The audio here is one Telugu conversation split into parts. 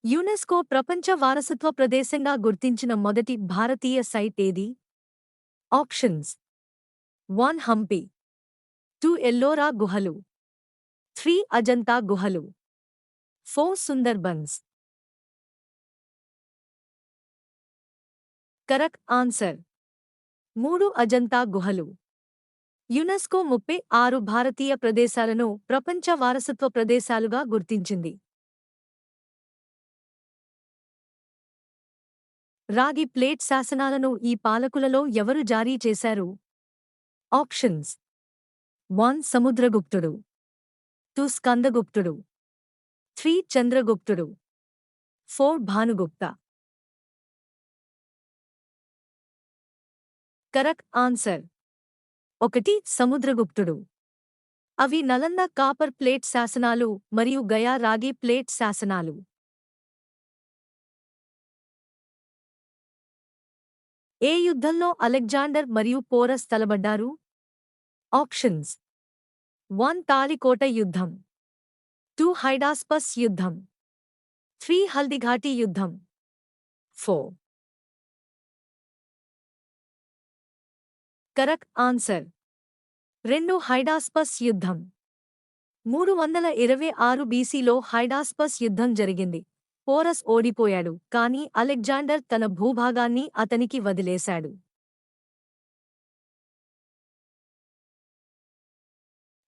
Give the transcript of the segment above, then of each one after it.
యునెస్కో ప్రపంచ వారసత్వ ప్రదేశంగా గుర్తించిన మొదటి భారతీయ సైట్ ఏది? ఆప్షన్స్: 1 హంపి, 2 ఎల్లోరా గుహలు, 3 అజంతా గుహలు, 4 సుందర్బన్స్. కరెక్ట్ ఆన్సర్ 3 అజంతా గుహలు. యునెస్కో 36 భారతీయ ప్రదేశాలను ప్రపంచ వారసత్వ ప్రదేశాలుగా గుర్తించింది. రాగి ప్లేట్ శాసనాలను ఈ పాలకులలో ఎవరు జారీ చేశారు? ఆప్షన్స్: 1 సముద్రగుప్తుడు, 2 స్కందగుప్తుడు, 3 చంద్రగుప్తుడు, 4 భానుగుప్త. కరెక్ట్ ఆన్సర్ 1 సముద్రగుప్తుడు. అవి నలంద కాపర్ ప్లేట్ శాసనాలు మరియు గయా రాగి ప్లేట్ శాసనాలు. ఏ యుద్ధంలో అలెగ్జాండర్ మరియు పోరస్ తలబడ్డారు? ఆప్షన్స్: 1 తాళికోట యుద్ధం, 2 హైడాస్పస్ యుద్ధం, 3 హల్దిఘాటి యుద్ధం, 4. కరెక్ట్ ఆన్సర్ 2 హైడాస్పస్ యుద్ధం. 326 బీసీలో హైడాస్పస్ యుద్ధం జరిగింది. పోరస్ ఓడిపోయాడు, కానీ అలెగ్జాండర్ తన భూభాగాన్ని అతనికి వదిలేశాడు.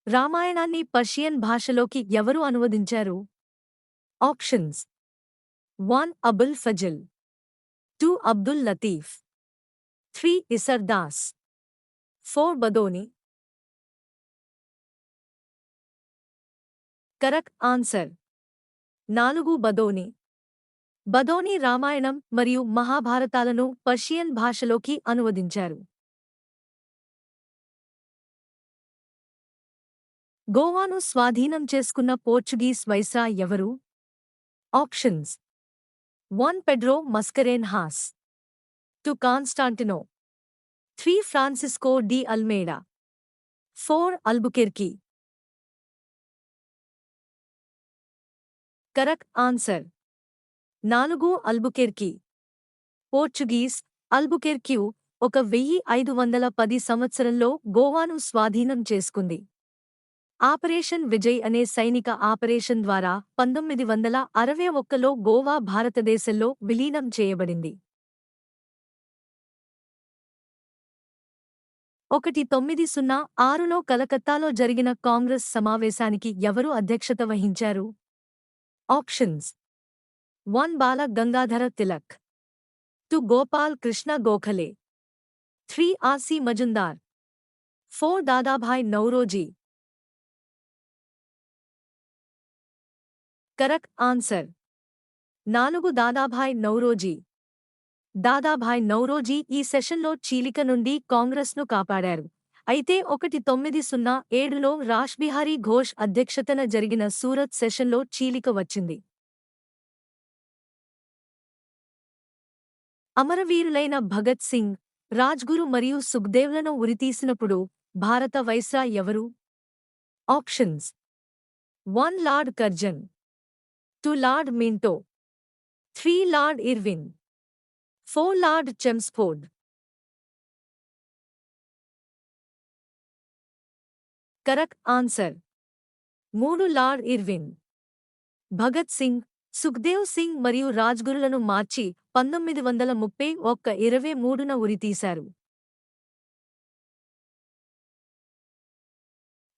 రామాయణాన్ని పర్షియన్ భాషలోకి ఎవరు అనువదించారు? Options: 1 Abul Fazal, 2 Abdul Latif, 3 Isar Das, 4 Badoni. Correct answer 4 Badoni. Badoni Ramayanam మరియు మహాభారతాలను పర్షియన్ భాషలోకి అనువదించారు. గోవాను స్వాధీనం చేసుకున్న పోర్చుగీస్ వైస్రాయ్ ఎవరు? Options: 1 Pedro Mascarenhas, 2 Constantino, 3 Francisco de Almeida, 4 Albuquerque. Correct answer 4 Albuquerque. Portuguese Albuquerque 1510 సంవత్సరంలో గోవాను స్వాధీనం చేసుకుంది. ఆపరేషన్ విజయ్ అనే సైనిక ఆపరేషన్ ద్వారా 1961లో గోవా భారతదేశంలో విలీనం చేయబడింది. 1906లో కలకత్తాలో జరిగిన కాంగ్రెస్ సమావేశానికి ఎవరు అధ్యక్షత వహించారు? Options: 1 Bala Gangadhara Tilak, 2 Gopal Krishna Gokhale, 3 RC Majumdar, 4 Dadabhai Naoroji. Correct answer 4 Dadabhai Naoroji. Dadabhai Naoroji ఈ సెషన్లో చీలిక నుండి కాంగ్రెస్ను కాపాడారు. అయితే 1907లో రాష్బిహారీ ఘోష్ అధ్యక్షతన జరిగిన సూరత్ సెషన్లో చీలిక వచ్చింది. అమరవీరులైన భగత్ సింగ్, రాజ్గురు మరియు సుఖ్దేవ్లను ఉరితీసినప్పుడు భారత వైస్రాయ్ ఎవరు? Options: 1 lord Curzon, 2 lord Minto, 3 lord Irwin, 4 lord Chelmsford. Correct answer 3 lord Irwin. Bhagat Singh, Sukhdev Singh మరియు రాజ్గురులను మార్చి 1931 23న ఉరితీశారు.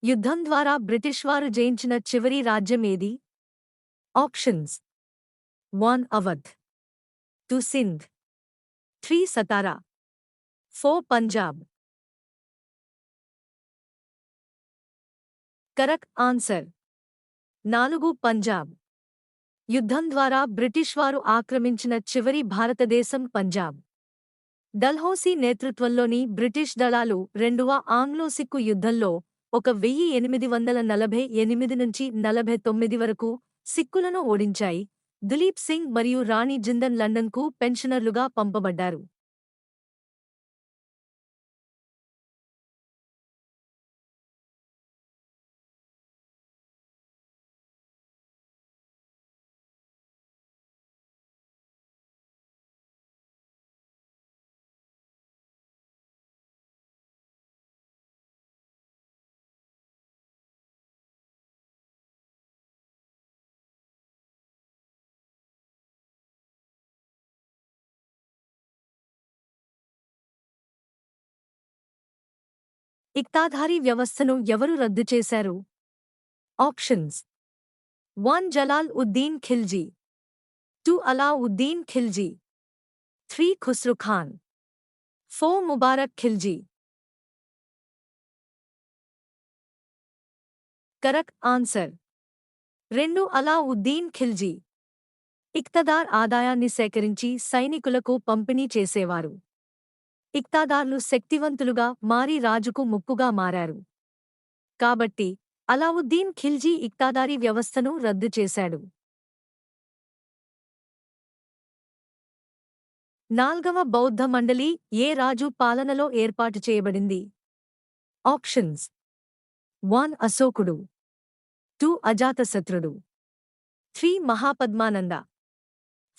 యుద్ధం ద్వారా బ్రిటిష్ వారు జయించిన చివరి రాజ్యం ఏది? Options: 1 Awadh, 2 Sindh, 3 Satara, 4 Punjab. Correct answer 4 Punjab. యుద్ధం ద్వారా బ్రిటిష్ వారు ఆక్రమించిన చివరి భారతదేశం పంజాబ్. డల్హౌసీ నేతృత్వంలోని బ్రిటిష్ దళాలు రెండవ ఆంగ్లో-సిక్కు యుద్ధంలో 1848 నుంచి 49 వరకు సిక్కులను ఓడించాయి. దులీప్ సింగ్ మరియు రాణి జిందన్ లండన్కు పెన్షనర్లుగా పంపబడ్డారు. ఇక్తాదారీ వ్యవస్థను ఎవరు రద్దు చేశారు? Options: 1 Jalal Uddin Khilji, 2 Alauddin Khilji, 3 Khusru Khan, 4 Mubarak Khilji. Correct answer 2 Alauddin Khilji. ఇక్తదార్ ఆదాయాన్ని సేకరించి సైనికులకు పంపిణీ చేసేవారు. ఇక్తాదార్లు శక్తివంతులుగా మారి రాజుకు ముప్పుగా మారారు. కాబట్టి అలావుద్దీన్ ఖిల్జీ ఇక్తాదారీ వ్యవస్థను రద్దు చేశాడు. 4వ బౌద్ధ మండలి ఏ రాజు పాలనలో ఏర్పాటు చేయబడింది? ఆప్షన్స్: 1 అశోకుడు, 2 అజాతశత్రుడు, 3 మహాపద్మానంద,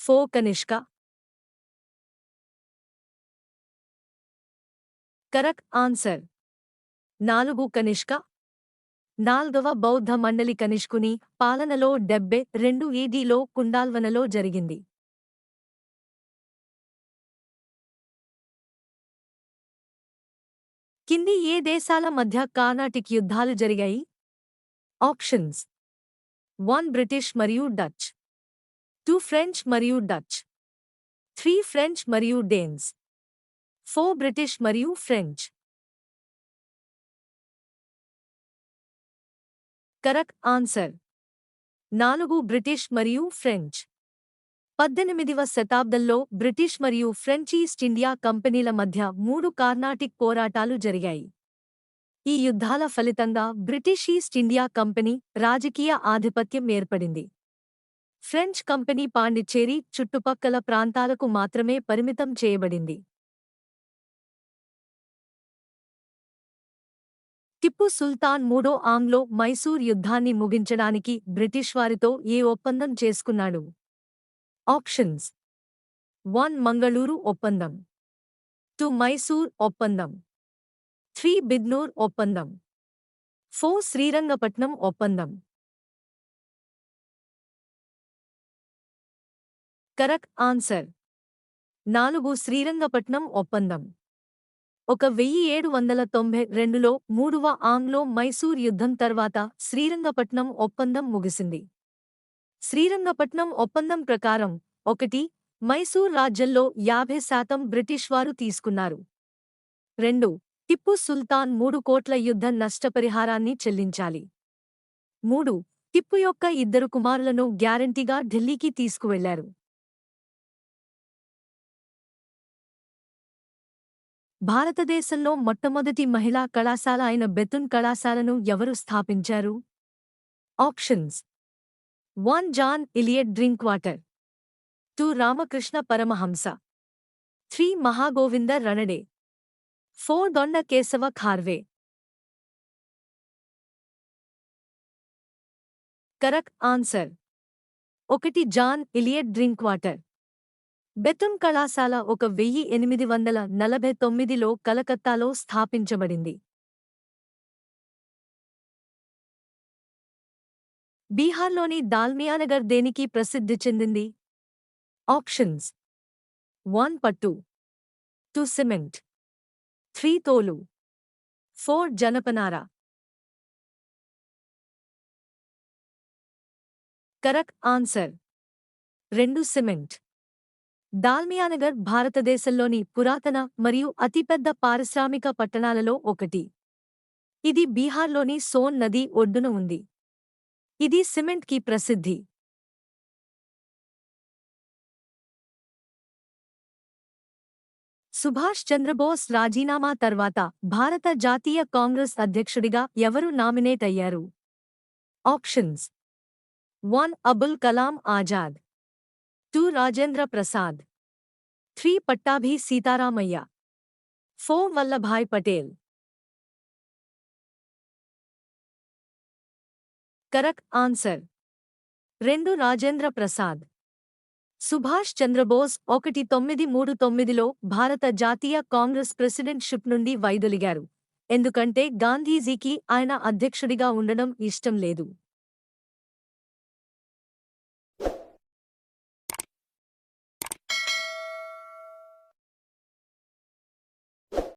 4 కనిష్క. Correct answer 4 Kanishka. 4వ బౌద్ధ మండలి కనిష్కుని పాలనలో 72 ఏడీలో కుండాల్వనలో జరిగింది. కింది ఏ దేశాల మధ్య కార్నాటిక్ యుద్ధాలు జరిగాయి? ఆప్షన్స్: 1 బ్రిటిష్ మరియు డచ్, 2 ఫ్రెంచ్ మరియు డచ్, 3 ఫ్రెంచ్ మరియు డేన్స్, 4 బ్రిటిష్ మరియు ఫ్రెంచ్. కరెక్ట్ ఆన్సర్ 4 బ్రిటిష్ మరియు ఫ్రెంచ్. 18వ శతాబ్దంలో బ్రిటిష్ మరియు ఫ్రెంచ్ ఈస్ట్ ఇండియా కంపెనీల మధ్య 3 కార్నాటిక్ పోరాటాలు జరిగాయి. ఈ యుద్ధాల ఫలితంగా బ్రిటిష్ ఈస్ట్ ఇండియా కంపెనీ రాజకీయ ఆధిపత్యం ఏర్పడింది. ఫ్రెంచ్ కంపెనీ పాండిచ్చేరి చుట్టుపక్కల ప్రాంతాలకు మాత్రమే పరిమితం చేయబడింది. టిప్పు సుల్తాన్ మూడో ఆంగ్లో మైసూర్ యుద్ధాన్ని ముగించడానికి బ్రిటిష్ వారితో ఏ ఒప్పందం చేసుకున్నాడు? ఆప్షన్స్: 1 మంగళూరు ఒప్పందం, 2 మైసూర్ ఒప్పందం, 3 బిద్నూర్ ఒప్పందం, 4 శ్రీరంగపట్నం ఒప్పందం. కరెక్ట్ ఆన్సర్ 4 శ్రీరంగపట్నం ఒప్పందం. 1792లో మూడవ ఆంగ్లో మైసూర్ యుద్ధం తర్వాత శ్రీరంగపట్నం ఒప్పందం ముగిసింది. శ్రీరంగపట్నం ఒప్పందం ప్రకారం 1 మైసూర్ రాజ్యంలో 50% బ్రిటిష్ వారు తీసుకున్నారు. 2 టిప్పు సుల్తాన్ 3 కోట్ల యుద్ధ నష్టపరిహారాన్ని చెల్లించాలి. 3 టిప్పు యొక్క 2 కుమారులను గ్యారంటీగా ఢిల్లీకి తీసుకువెళ్లారు. భారతదేశంలో మొట్టమొదటి మహిళా కళాశాల అయిన బెతున్ కళాశాలను ఎవరు స్థాపించారు? Options: 1 John Elliot Drinkwater, 2 Ramakrishna Paramahamsa, 3 Mahagovinda Ranade, 4 Dhondo Keshav Karve. Correct answer 1 John Elliot Drinkwater. Bethune కళాశాల 1849లో కలకత్తాలో స్థాపించబడింది. బీహార్లోని దాల్మియానగర్ దేనికి ప్రసిద్ధి చెందింది? ఆప్షన్స్: 1 పట్టు, 2 సిమెంట్, 3 తోలు, 4 జనపనార. Correct answer 2 cement. దాల్మియానగర్ భారతదేశంలోని పురాతన మరియు అతిపెద్ద పారిశ్రామిక పట్టణాలలో ఒకటి. ఇది బీహార్లోని సోన్ నది ఒడ్డున ఉంది. ఇది సిమెంట్కి ప్రసిద్ధి. సుభాష్ చంద్రబోస్ రాజీనామా తర్వాత భారత జాతీయ కాంగ్రెస్ అధ్యక్షుడిగా ఎవరు నామినేట్ అయ్యారు? Options: 1 Abul Kalam Azad, 2 Rajendra Prasad, 3 Pattabhi Sitaramayya, 4 Vallabhbhai Patel. Correct answer 2 Rajendra Prasad. Subhash Chandra Bose 1939లో భారత జాతీయ కాంగ్రెస్ ప్రెసిడెంట్ షిప్ నుండి వైదొలిగారు, ఎందుకంటే గాంధీజీకి ఆయన అధ్యక్షుడిగా ఉండడం ఇష్టం లేదు.